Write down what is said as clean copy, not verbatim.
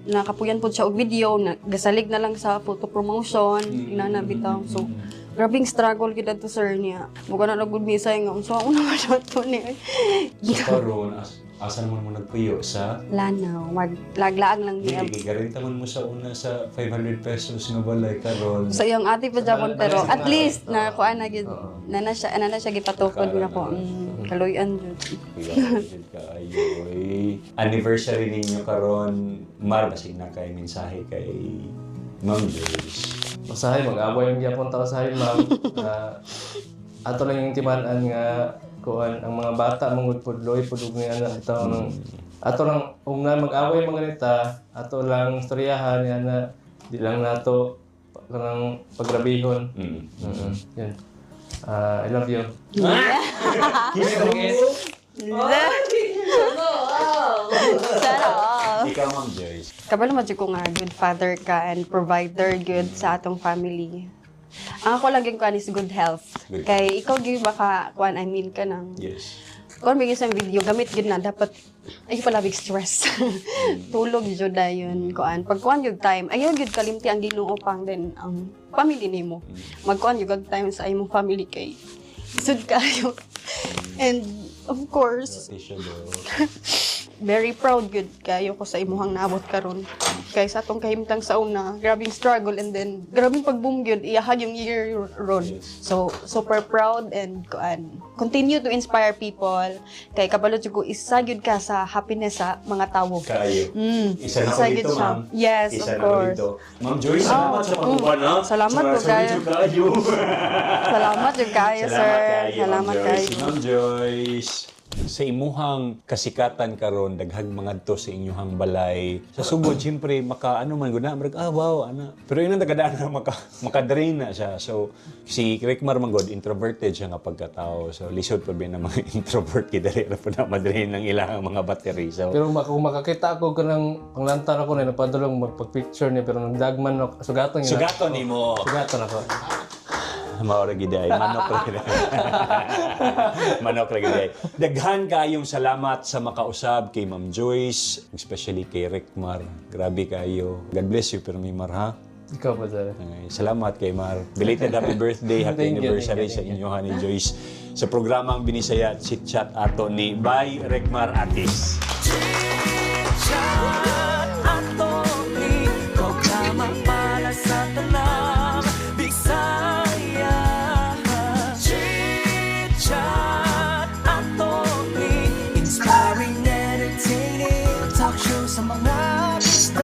nakapuyan po siya og video, gasalig na lang sa photo promotion, inanabitaw. So, grabing struggle kita to sir niya. Buka na nagud misay nga, so ako naman siya to niya. So karon, asa naman mo nagpuyo sa Lanaw, maglaglaang lang niya. Hindi, garintaman mo sa una sa 500 pesos nga balay karon. Sa iyang ate pa Japon, pero at least na kuan na gyud na siya gipatukod nga po. Kaluyan jud. Pigil ka ayoy. Anniversary ninyo karon, Mar basig na kay mensahe kay Ma'am Joyce. Usahay, mag-away yung gyapon tao sa ma'am. Ato lang yung timaan nga kuan ang mga bata mangud pudloy pudug ni ana ito nang ato lang na mag-away mga ganita ato lang istoryahan yan na di lang nato kanang pagrabihon. Yan. I love you. Sarap. Ikaw Ma'am Joyce. Kabalo man jud ko nga good father ka and provider good sa atong family. Ang ako laging kuan is good health. Good. Kay ikaw gyud baka kuan I mean ka nang Yes. kung bigay sa video gamit gyud na dapat ay pala big stress. Tulog jud dayon kuan. Pag kuan gyud time, ayaw gyud kalimti ang Ginoo pang then ang family nimo. Magkuan gyud kag time sa imong family kay sud kayo. And of course, very proud good kayo ko sa imuhang naabot karon. Kay sa atong kahimtang sa una, grabing struggle and then grabing pag-boom gyud iyahag yung year ron. So super proud and continue to inspire people. Kay kabalo jud ko isa gyud ka sa happiness sa mga tawo. Kayo. Isa na Isa ulit gyud to, siya. Ma'am. Yes, Isa of na course. ulit to. Ma'am Joyce, salamat sa pagkuhan, ha? Salamat po kayo. kayo. Salamat jud kayo, sir. Salamat Salamat kayo, kayo. Ma'am Joyce. Sa imuhang kasikatan karon daghag mga to sa inyuhang balay. Sa sugod, siyempre, ano man, guna, wow, ana. Pero yun ang tagadaan na makadrain na siya. So, si Rickmar Manggod, introverted siya nga pagkatao. So, lisod pa ba ng mga introvert, kidali na po na madrain ng ilang mga battery. So, Pero kung makakita ako kanang panglantan ako na napadulong magpag-picture niya pero nagdagman ako sugaton niya. sugaton ni mo. Sugaton ako. Maura giday, manok ra giday. Manok ra giday. Daghan kayong salamat sa makausab kay Ma'am Joyce, especially kay Rickmar. Grabe kayo. God bless you, pero may Mar, ha? Ikaw pa sir. Okay, salamat kay Mar. Belated happy birthday, happy Thank you, anniversary thank you. sa inyo, ni Joyce. Sa programang Binisaya Chit Chat ato ni Bay Rickmar Atis.